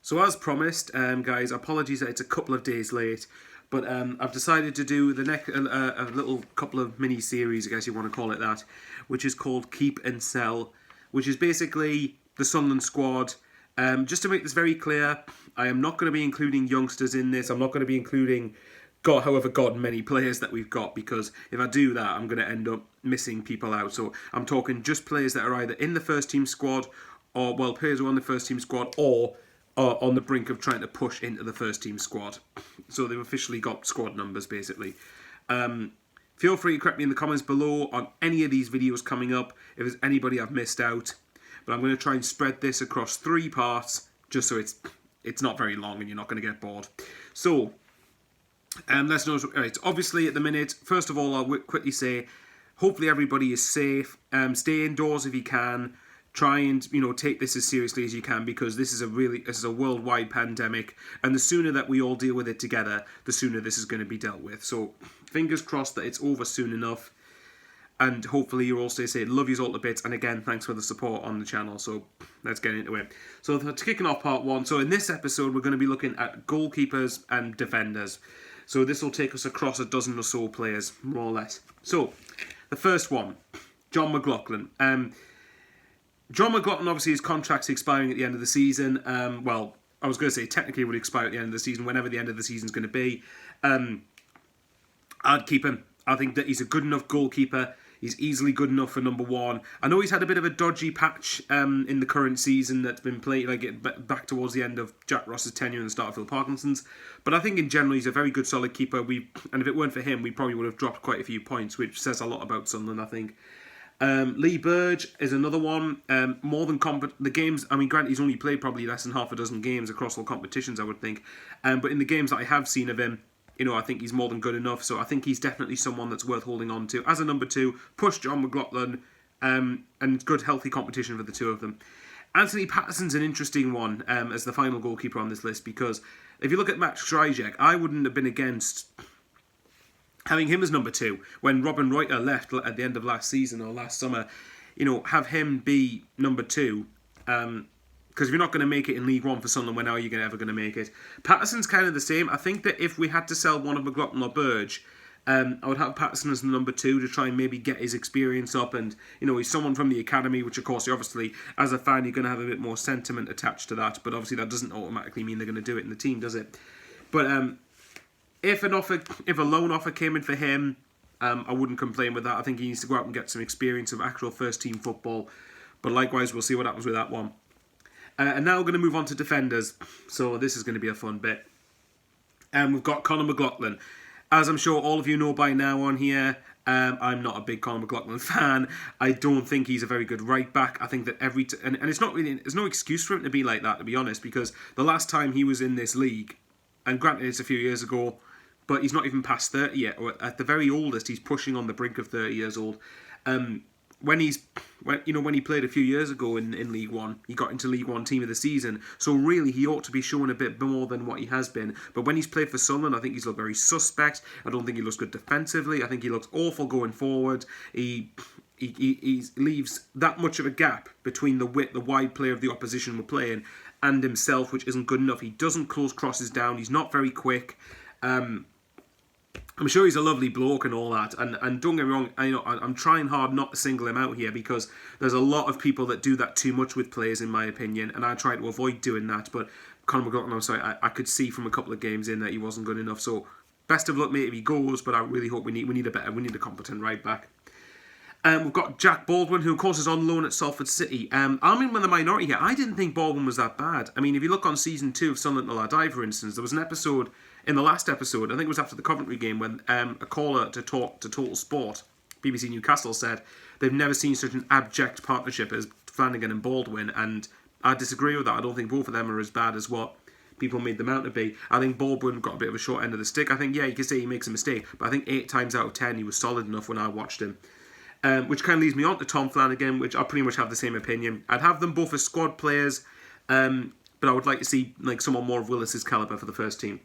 So as promised, guys, apologies that it's a couple of days late, but I've decided to do the next a little couple of mini series, I guess you want to call it that, which is called Keep and Sell, which is basically the Sunderland squad. Just to make this very clear, I am not going to be including youngsters in this. I'm not going to be including however god many players that we've got, because if I do that, I'm going to end up missing people out. So I'm talking just players that are either in the first team squad, or players who are on the first team squad, or are on the brink of trying to push into the first team squad. So they've officially got squad numbers, basically. Feel free to correct me in the comments below on any of these videos coming up, if there's anybody I've missed out. But I'm going to try and spread this across 3 parts, just so it's not very long and you're not going to get bored. So, let's know. Right, obviously, at the minute, first of all, I'll quickly say, hopefully everybody is safe. Stay indoors if you can. Try and take this as seriously as you can, because this is a worldwide pandemic, and the sooner that we all deal with it together, the sooner this is going to be dealt with. So, fingers crossed that it's over soon enough. And hopefully you all stay safe. Love yous all to bits. And again, thanks for the support on the channel. So let's get into it. So kicking off part 1. So in this episode, we're going to be looking at goalkeepers and defenders. So this will take us across a dozen or so players, more or less. So the first one, John McLaughlin. John McLaughlin, obviously, his contract's expiring at the end of the season. Well, I was going to say technically it would expire at the end of the season, whenever the end of the season is going to be. I'd keep him. I think that he's a good enough goalkeeper. He's easily good enough for number 1. I know he's had a bit of a dodgy patch in the current season that's been played, back towards the end of Jack Ross's tenure and the start of Phil Parkinson's. But I think in general he's a very good, solid keeper. And if it weren't for him, we probably would have dropped quite a few points, which says a lot about Sunderland, I think. Lee Burge is another one. More than the games. I mean, granted, he's only played probably less than half a dozen games across all competitions, I would think. But in the games that I have seen of him, I think he's more than good enough. So I think he's definitely someone that's worth holding on to. As a number 2, push John McLaughlin, and good, healthy competition for the two of them. Anthony Patterson's an interesting one as the final goalkeeper on this list, because if you look at Max Stryjek, I wouldn't have been against having him as number 2 when Robin Reuter left at the end of last season or last summer. Have him be number 2. Because if you're not going to make it in League One for Sunderland, when are you ever going to make it? Patterson's kind of the same. I think that if we had to sell one of McLaughlin or Burge, I would have Patterson as the number 2 to try and maybe get his experience up. And, he's someone from the academy, which, of course, obviously, as a fan, you're going to have a bit more sentiment attached to that. But obviously, that doesn't automatically mean they're going to do it in the team, does it? But if a loan offer came in for him, I wouldn't complain with that. I think he needs to go out and get some experience of actual first-team football. But likewise, we'll see what happens with that one. And now we're going to move on to defenders. So this is going to be a fun bit. And we've got Conor McLaughlin. As I'm sure all of you know by now on here, I'm not a big Conor McLaughlin fan. I don't think he's a very good right back. I think that and it's not really, there's no excuse for him to be like that, to be honest, because the last time he was in this league, and granted it's a few years ago, but he's not even past 30 yet, or at the very oldest, he's pushing on the brink of 30 years old. When he played a few years ago in League One, he got into League One Team of the Season. So really, he ought to be showing a bit more than what he has been. But when he's played for Sunderland, I think he's looked very suspect. I don't think he looks good defensively. I think he looks awful going forward. He leaves that much of a gap between the wide player of the opposition we're playing and himself, which isn't good enough. He doesn't close crosses down. He's not very quick. I'm sure he's a lovely bloke and all that, and don't get me wrong, I'm trying hard not to single him out here, because there's a lot of people that do that too much with players, in my opinion, and I try to avoid doing that. But Conor McLaughlin, I'm sorry, I could see from a couple of games in that he wasn't good enough. So best of luck, mate, if he goes. But I really hope we need a competent right back. We've got Jack Baldwin, who of course is on loan at Salford City. I'm in with the minority here. I didn't think Baldwin was that bad. I mean, if you look on season 2 of Sunderland Till I Die, for instance, there was an episode. In the last episode, I think it was after the Coventry game, when a caller to Total Sport, BBC Newcastle, said they've never seen such an abject partnership as Flanagan and Baldwin, and I disagree with that. I don't think both of them are as bad as what people made them out to be. I think Baldwin got a bit of a short end of the stick. I think, yeah, you could say he makes a mistake, but I think 8 times out of 10 he was solid enough when I watched him. Which kind of leads me on to Tom Flanagan, which I pretty much have the same opinion. I'd have them both as squad players, but I would like to see someone more of Willis's calibre for the first team.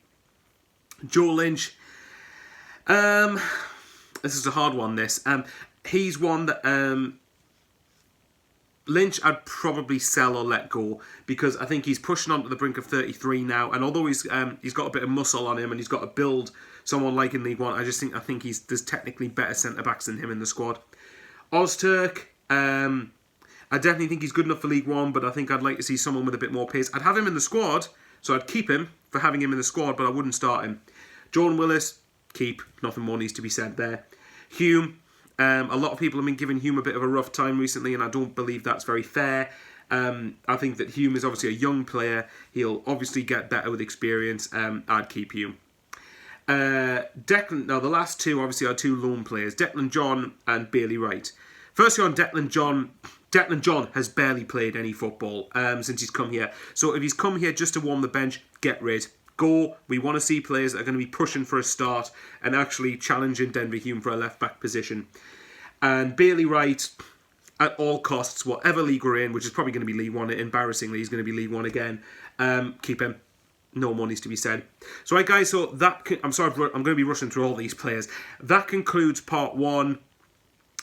Joe Lynch. This is a hard one, this. He's one that Lynch, I'd probably sell or let go because I think he's pushing on to the brink of 33 now, and although he's got a bit of muscle on him and he's got to build someone like in League One, I think there's technically better centre backs than him in the squad. Ozturk, I definitely think he's good enough for League One, but I think I'd like to see someone with a bit more pace. I'd have him in the squad, so I'd keep him for having him in the squad, but I wouldn't start him. Jordan Willis, keep. Nothing more needs to be said there. Hume. A lot of people have been giving Hume a bit of a rough time recently, and I don't believe that's very fair. I think that Hume is obviously a young player. He'll obviously get better with experience. I'd keep Hume. Declan. Now, the last two obviously are two loan players, Declan John and Bailey Wright. Firstly, on Declan John. Declan John has barely played any football since he's come here. So if he's come here just to warm the bench, get rid. Go. We want to see players that are going to be pushing for a start and actually challenging Denver Hume for a left-back position. And Bailey Wright, at all costs, whatever league we're in, which is probably going to be League One, embarrassingly, he's going to be League One again. Keep him. No more needs to be said. So, right, guys, so I'm sorry, I'm going to be rushing through all these players. That concludes part 1.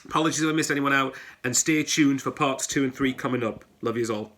Apologies if I missed anyone out, and stay tuned for parts 2 and 3 coming up. Love yous all.